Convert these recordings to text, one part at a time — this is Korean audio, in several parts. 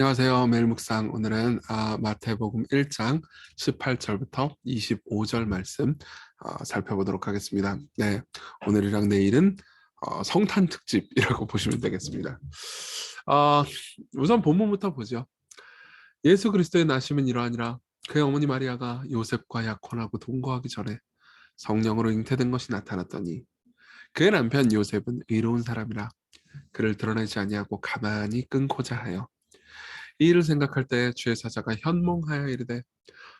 안녕하세요. 매일 묵상. 오늘은 마태복음 1장 18절부터 25절 말씀 살펴보도록 하겠습니다. 네, 오늘이랑 내일은 성탄 특집이라고 보시면 되겠습니다. 어, 우선 본문부터 보죠. 예수 그리스도의 나심은 이러하니라. 그의 어머니 마리아가 요셉과 약혼하고 동거하기 전에 성령으로 잉태된 것이 나타났더니 그의 남편 요셉은 의로운 사람이라 그를 드러내지 아니하고 가만히 끊고자 하여 이 일을 생각할 때 주의 사자가 현몽하여 이르되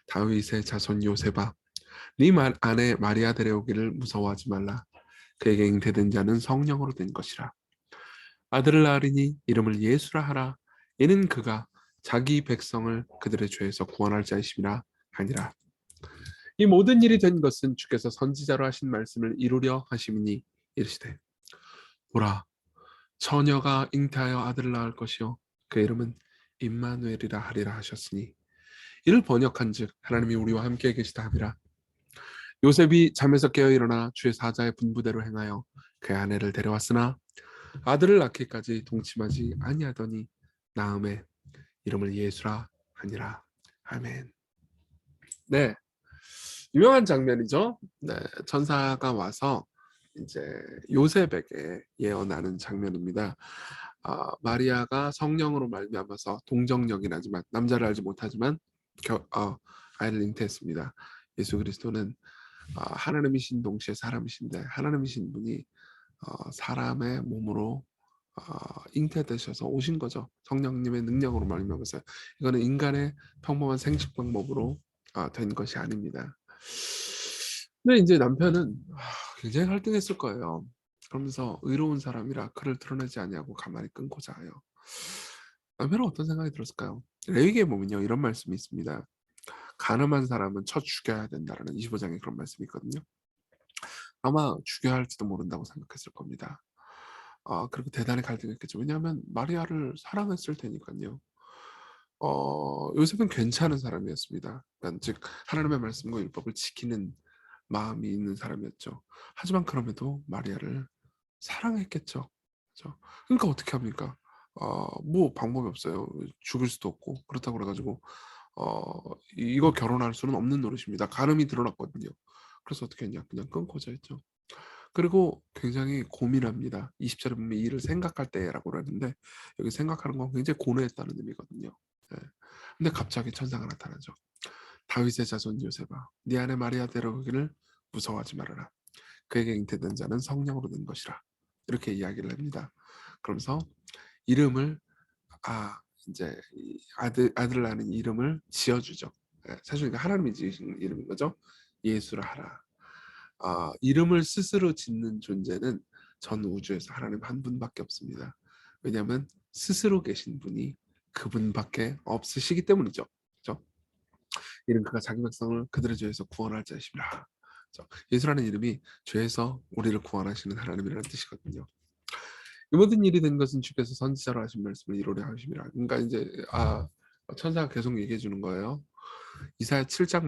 다윗의 자손 요셉아 네 아내 마리아 데려오기를 무서워하지 말라. 그에게 잉태된 자는 성령으로 된 것이라. 아들을 낳으리니 이름을 예수라 하라. 이는 그가 자기 백성을 그들의 죄에서 구원할 자이심이라 하니라. 이 모든 일이 된 것은 주께서 선지자로 하신 말씀을 이루려 하심이니 이르시되 보라 처녀가 잉태하여 아들을 낳을 것이요 그 이름은 임마누엘이라 하리라 하셨으니 이를 번역한즉 하나님이 우리와 함께 계시다 함이라. 요셉이 잠에서 깨어 일어나 주의 사자의 분부대로 행하여 그의 아내를 데려왔으나 아들을 낳기까지 동침하지 아니하더니 나음에 이름을 예수라 하니라. 아멘. 네, 유명한 장면이죠. 네, 천사가 와서 이제 요셉에게 예언하는 장면입니다. 마리아가 성령으로 말미암아서 동정녀이 나지만 남자를 알지 못하지만 아이를 잉태했습니다. 예수 그리스도는 하나님이신 동시에 사람이신데 하나님이신 분이 사람의 몸으로 잉태되셔서 오신 거죠. 성령님의 능력으로 말미암아서. 이거는 인간의 평범한 생식 방법으로 된 것이 아닙니다. 근데 이제 남편은 굉장히 갈등했을 거예요. 그러면서 의로운 사람이라 그를 드러내지 아니하고 가만히 끊고자 하여. 남편은 어떤 생각이 들었을까요? 레위기에 보면요 이런 말씀이 있습니다. 가늠한 사람은 쳐 죽여야 된다라는 25장에 그런 말씀이 있거든요. 아마 죽여야 할지도 모른다고 생각했을 겁니다. 그리고 대단히 갈등했겠죠. 왜냐하면 마리아를 사랑했을 테니까요. 요셉은 괜찮은 사람이었습니다. 그러니까 즉 하나님의 말씀과 율법을 지키는 마음이 있는 사람이었죠. 하지만 그럼에도 마리아를 사랑했겠죠. 그렇죠? 그러니까 어떻게 합니까? 뭐 방법이 없어요. 죽을 수도 없고 그렇다고 그래가지고 이거 결혼할 수는 없는 노릇입니다. 간음이 드러났거든요. 그래서 어떻게 했냐? 그냥 끊고자 했죠. 그리고 굉장히 고민합니다. 20절에 보면 이 일을 생각할 때라고 그러는데 여기 생각하는 건 굉장히 고뇌했다는 의미거든요. 예. 근데 갑자기 천사가 나타나죠. 다윗의 자손 요셉아, 네 아내 마리아 데려오기를 무서워하지 말아라. 그에게 잉태된 자는 성령으로 된 것이라. 이렇게 이야기를 합니다. 그러면서 이름을 이제 아들을 낳는 이름을 지어주죠. 예, 사실 하나님이 지으신 이름인 거죠. 예수라 하라. 이름을 스스로 짓는 존재는 전 우주에서 하나님 한 분밖에 없습니다. 왜냐하면 스스로 계신 분이 그분밖에 없으시기 때문이죠. 그렇죠? 이는 그가 자기 백성을 그들의 죄에서 구원할 자이시라. 예수라는 이름이 죄에서 우리를 구원하시는 하나님이라는 뜻이거든요. 이 모든 일이 된 것은 주께서 선지자로 하신 말씀을 이루려 하심이라. 그러니까 이제 천사가 계속 얘기해 주는 거예요. 이사야 7장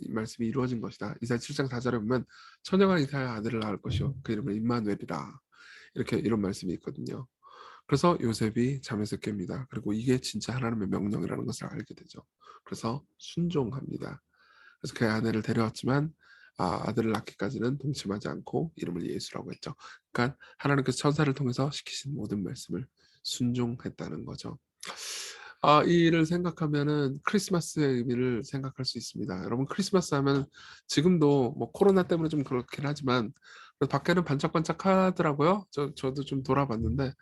말씀이 이루어진 것이다. 이사야 7장 4절에 보면 처녀가 이사야 아들을 낳을 것이요 그 이름을 임마누엘이라. 이렇게 이런 말씀이 있거든요. 그래서 요셉이 잠에서 깹니다. 그리고 이게 진짜 하나님의 명령이라는 것을 알게 되죠. 그래서 순종합니다. 그래서 그의 아내를 데려왔지만 아들을 낳기까지는 동침하지 않고 이름을 예수라고 했죠. 그러니까 하나님께서 천사를 통해서 시키신 모든 말씀을 순종했다는 거죠. 이 일을 생각하면은 크리스마스의 의미를 생각할 수 있습니다. 여러분 크리스마스 하면 지금도 뭐 코로나 때문에 좀 그렇긴 하지만 밖에는 반짝반짝하더라고요. 저도 좀 돌아봤는데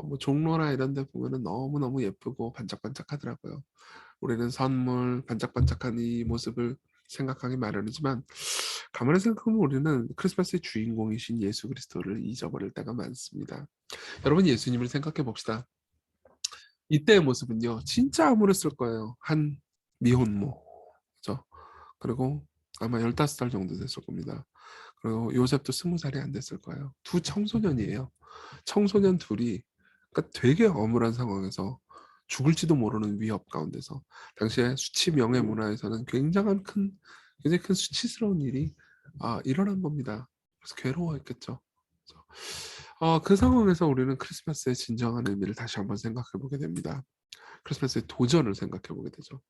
뭐 종로나 이런 데 보면은 너무너무 예쁘고 반짝반짝하더라고요. 우리는 선물 반짝반짝한 이 모습을 생각하기 마련이지만 가만히 생각하면 우리는 크리스마스의 주인공이신 예수 그리스도를 잊어버릴 때가 많습니다. 여러분 예수님을 생각해 봅시다. 이때의 모습은요 진짜 암울했을 거예요. 한 미혼모, 그죠? 그리고 아마 15살 정도 됐을 겁니다. 그리고 요셉도 20살이 안 됐을 거예요. 두 청소년이에요. 청소년 둘이 그러니까 되게 엄울한 상황에서 죽을지도 모르는 위협 가운데서 당시에 수치 명예 문화에서는 굉장히 큰 수치스러운 일이 일어난 겁니다. 그래서 괴로워했겠죠. 그 상황에서 우리는 크리스마스의 진정한 의미를 다시 한번 생각해 보게 됩니다. 크리스마스의 도전을 생각해 보게 되죠.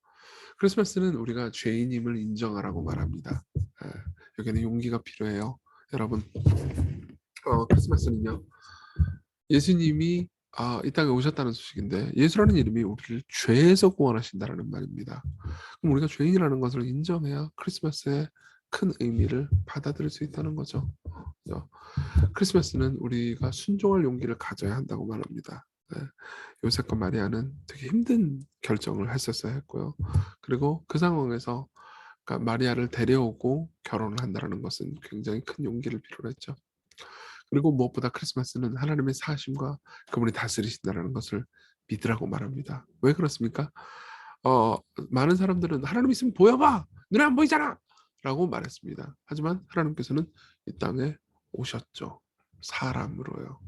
크리스마스는 우리가 죄인임을 인정하라고 말합니다. 예, 여기는 용기가 필요해요. 여러분, 크리스마스는요, 예수님이 이 땅에 오셨다는 소식인데, 예수라는 이름이 우리를 죄에서 구원하신다는 말입니다. 그럼 우리가 죄인이라는 것을 인정해야 크리스마스의 큰 의미를 받아들일 수 있다는 거죠. 그래서 크리스마스는 우리가 순종할 용기를 가져야 한다고 말합니다. 네. 요셉과 마리아는 되게 힘든 결정을 했었어야 했고요. 그리고 그 상황에서 그러니까 마리아를 데려오고 결혼을 한다는 것은 굉장히 큰 용기를 필요로 했죠. 그리고 무엇보다 크리스마스는 하나님의 사심과 그분이 다스리신다는 것을 믿으라고 말합니다. 왜 그렇습니까? 어, 많은 사람들은 하나님 있으면 보여봐! 눈에 안 보이잖아! 라고 말했습니다. 하지만 하나님께서는 이 땅에 오셨죠. 사람으로요.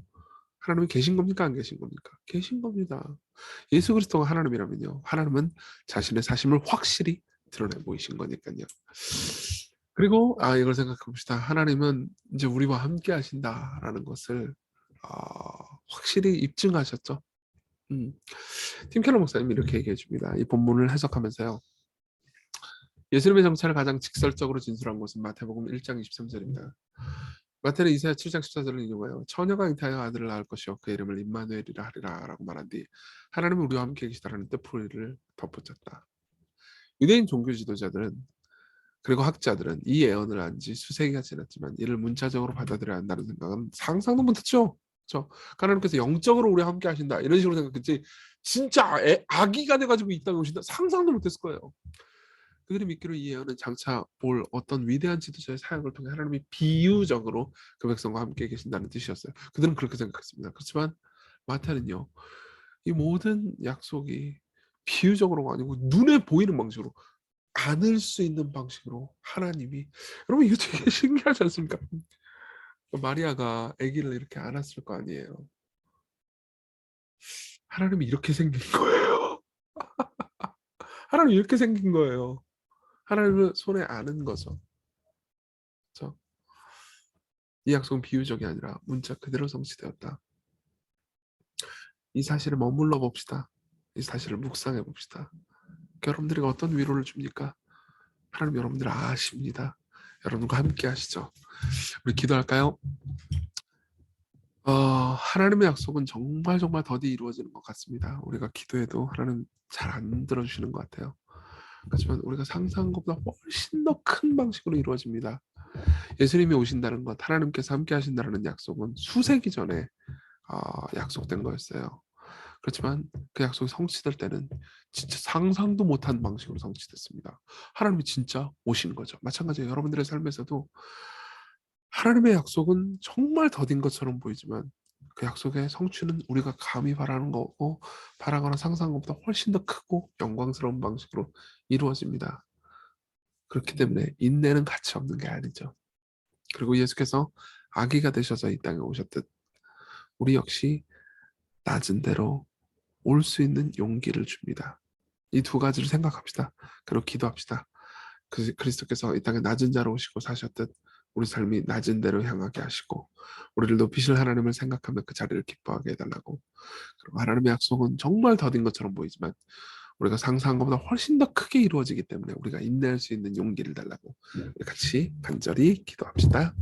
하나님이 계신 겁니까? 안 계신 겁니까? 계신 겁니다. 예수 그리스도가 하나님이라면요. 하나님은 자신의 사심을 확실히 드러내 보이신 거니까요. 그리고 이걸 생각해 봅시다. 하나님은 이제 우리와 함께 하신다라는 것을 확실히 입증하셨죠. 음. 팀 켈러 목사님이 이렇게 얘기해 줍니다. 이 본문을 해석하면서요. 예수님의 정체를 가장 직설적으로 진술한 것은 마태복음 1장 23절입니다. 마태는 이사야 7장 14절을 인용하여 처녀가 잉태하여 아들을 낳을 것이요 그 이름을 임마누엘이라 하리라 라고 말한 뒤 하나님은 우리와 함께 계시다라는 뜻풀이를 덧붙였다. 유대인 종교 지도자들은 그리고 학자들은 이 예언을 안 지 수세기가 지났지만 이를 문자적으로 받아들여야 한다는 생각은 상상도 못했죠. 그렇죠? 하나님께서 영적으로 우리와 함께 하신다 이런 식으로 생각했지 진짜 아기가 돼가지고 이 땅에 오신다 상상도 못했을 거예요. 그들이 믿기로 이 예언은 장차 올 어떤 위대한 지도자의 사역을 통해 하나님이 비유적으로 그 백성과 함께 계신다는 뜻이었어요. 그들은 그렇게 생각했습니다. 그렇지만 마태는요. 이 모든 약속이 비유적으로가 아니고 눈에 보이는 방식으로 안을 수 있는 방식으로 하나님이 여러분 이거 되게 신기하지 않습니까? 마리아가 아기를 이렇게 안았을 거 아니에요. 하나님이 이렇게 생긴 거예요. 하나님이 이렇게 생긴 거예요. 하나님을 손에 안은 거죠. 그렇죠? 이 약속은 비유적이 아니라 문자 그대로 성취되었다. 이 사실을 머물러 봅시다. 이 사실을 묵상해 봅시다. 여러분들이 어떤 위로를 줍니까? 하나님 여러분들 아십니다. 여러분과 함께 하시죠. 우리 기도할까요? 하나님의 약속은 정말 정말 더디 이루어지는 것 같습니다. 우리가 기도해도 하나님 잘 안 들어주시는 것 같아요. 하지만 우리가 상상한 것보다 훨씬 더 큰 방식으로 이루어집니다. 예수님이 오신다는 것, 하나님께서 함께 하신다는 약속은 수세기 전에 약속된 거였어요. 그렇지만 그 약속이 성취될 때는 진짜 상상도 못한 방식으로 성취됐습니다. 하나님이 진짜 오시는 거죠. 마찬가지로 여러분들의 삶에서도 하나님의 약속은 정말 더딘 것처럼 보이지만 그 약속의 성취는 우리가 감히 바라는 거고 바라거나 상상한 것보다 훨씬 더 크고 영광스러운 방식으로 이루어집니다. 그렇기 때문에 인내는 가치 없는 게 아니죠. 그리고 예수께서 아기가 되셔서 이 땅에 오셨듯 우리 역시 낮은 대로 올 수 있는 용기를 줍니다. 이 두 가지를 생각합시다. 그리고 기도합시다. 그리스도께서 이 땅에 낮은 자로 오시고 사셨듯 우리 삶이 낮은 데로 향하게 하시고 우리를 높이실 하나님을 생각하며 그 자리를 기뻐하게 해달라고. 그리고 하나님의 약속은 정말 더딘 것처럼 보이지만 우리가 상상한 것보다 훨씬 더 크게 이루어지기 때문에 우리가 인내할 수 있는 용기를 달라고 우리 같이 간절히 기도합시다.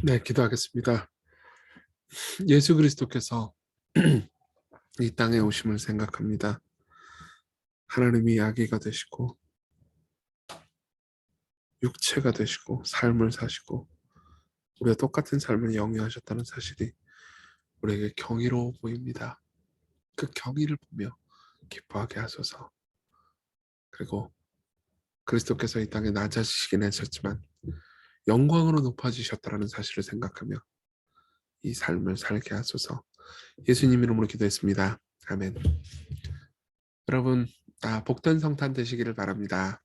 네, 기도하겠습니다. 예수 그리스도께서 이 땅에 오심을 생각합니다. 하나님이 아기가 되시고 육체가 되시고 삶을 사시고 우리와 똑같은 삶을 영위하셨다는 사실이 우리에게 경이로워 보입니다. 그 경이를 보며 기뻐하게 하소서. 그리고 그리스도께서 이 땅에 낮아지시긴 하셨지만 영광으로 높아지셨다는 사실을 생각하며 이 삶을 살게 하소서. 예수님 이름으로 기도했습니다. 아멘. 여러분, 복된 성탄 되시기를 바랍니다.